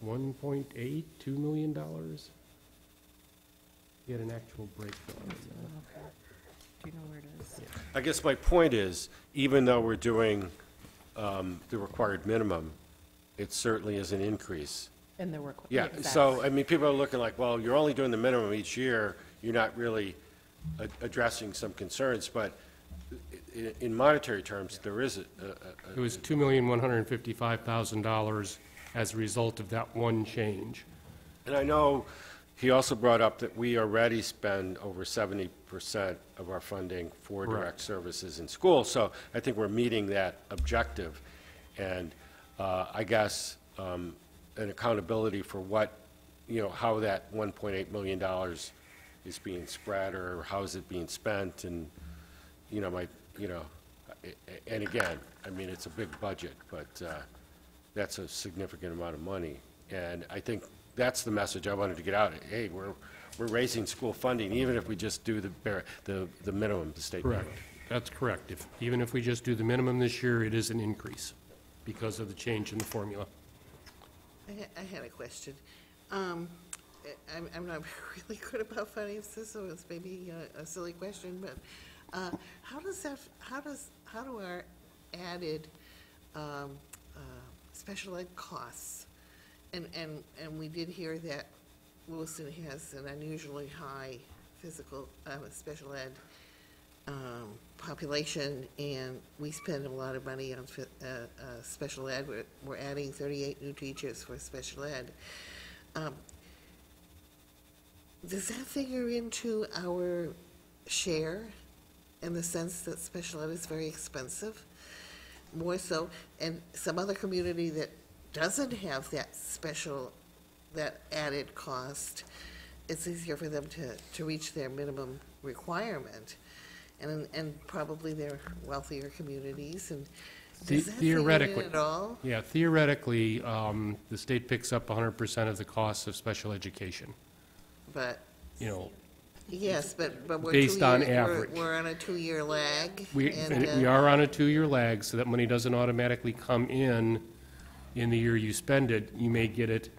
S8: $1.8, $2 million. Get an actual breakdown.
S3: Do you know where it is?
S2: I guess my point is, even though we're doing the required minimum, it certainly is an increase.
S3: And there were.
S2: Yeah, so, I mean, people are looking like, well, you're only doing the minimum each year, you're not really addressing some concerns, but in monetary terms, there is
S8: It was $2,155,000 as a result of that one change.
S2: And I know he also brought up that we already spend over 70% of our funding for direct
S8: Correct.
S2: services in schools, so I think we're meeting that objective. And I guess an accountability for what, how that $1.8 million is being spread, or how is it being spent, and, and again, I mean, it's a big budget, but that's a significant amount of money. And I think that's the message I wanted to get out. Hey, we're raising school funding, even if we just do the minimum, the state minimum.
S8: Correct. That's correct. Even if we just do the minimum this year, it is an increase because of the change in the formula.
S6: I had a question. I'm not really good about finances, so it's maybe a silly question, but how do our added special ed costs, and we did hear that Lewiston has an unusually high special ed population, and we spend a lot of money on special ed. We're adding 38 new teachers for special ed. Does that figure into our share, in the sense that special ed is very expensive? More so, and some other community that doesn't have that added cost, it's easier for them to reach their minimum requirement. And probably they're wealthier communities, and does that figure in at all?
S8: Yeah, theoretically, the state picks up 100% of the costs of special education.
S6: But,
S8: You
S6: yes, but we're
S8: Based on average.
S6: We're on a 2-year lag.
S8: we
S6: and,
S8: are on a 2-year lag, so that money doesn't automatically come in the year you spend it. You may get it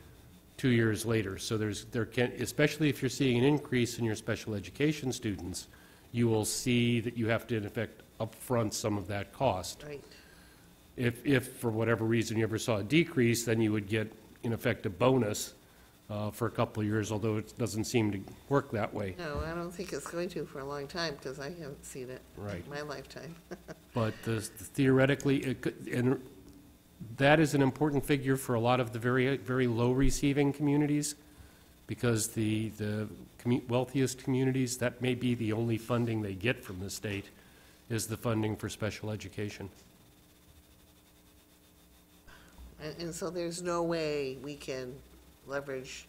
S8: 2 years later. So especially if you're seeing an increase in your special education students, you will see that you have to, in effect, upfront some of that cost.
S6: Right.
S8: If for whatever reason you ever saw a decrease, then you would get, in effect, a bonus for a couple of years, although it doesn't seem to work that way.
S6: No, I don't think it's going to for a long time, because I haven't seen it
S8: Right.
S6: in my lifetime.
S8: But theoretically, and that is an important figure for a lot of the very, very low receiving communities, because the wealthiest communities, that may be the only funding they get from the state, is the funding for special education.
S6: And so there's no way we can leverage,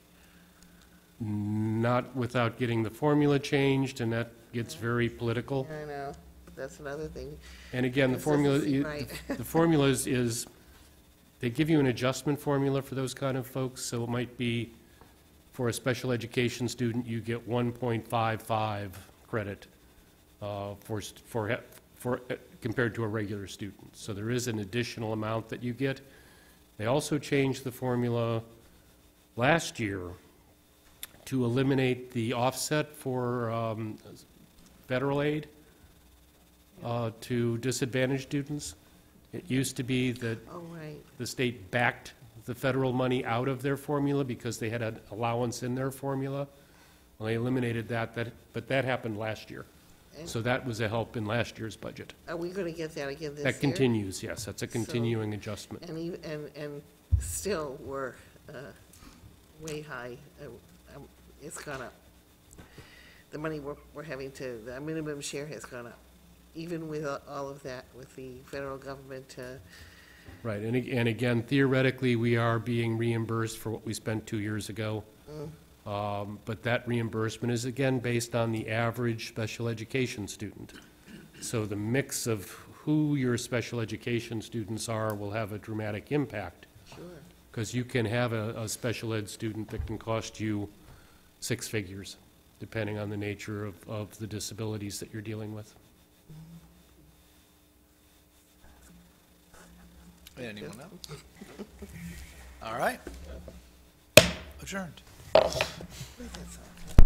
S8: Not without getting the formula changed, and that gets very political.
S6: I know, but that's another thing.
S8: And again, the
S6: This
S8: formula,
S6: doesn't seem right.
S8: the formula is, they give you an adjustment formula for those kind of folks, so it might be, for a special education student, you get 1.55 credit compared to a regular student. So there is an additional amount that you get. They also changed the formula last year to eliminate the offset for federal aid to disadvantaged students. It used to be that
S6: Oh, right.
S8: the state backed the federal money out of their formula because they had an allowance in their formula. Well, they eliminated that, but that happened last year. So that was a help in last year's budget.
S6: Are we going to get that again this year?
S8: That continues, yes, that's a continuing adjustment.
S6: And still, we're way high. It's gone up. The money we're having the minimum share has gone up, even with all of that, with the federal government.
S8: Right, and again, theoretically, we are being reimbursed for what we spent 2 years ago. But that reimbursement is, again, based on the average special education student. So the mix of who your special education students are will have a dramatic impact.
S6: Sure.
S8: Because you can have a special ed student that can cost you 6 figures. depending on the nature of the disabilities that you're dealing with.
S1: Anyone else? All right. Adjourned.
S6: Wait, that's all.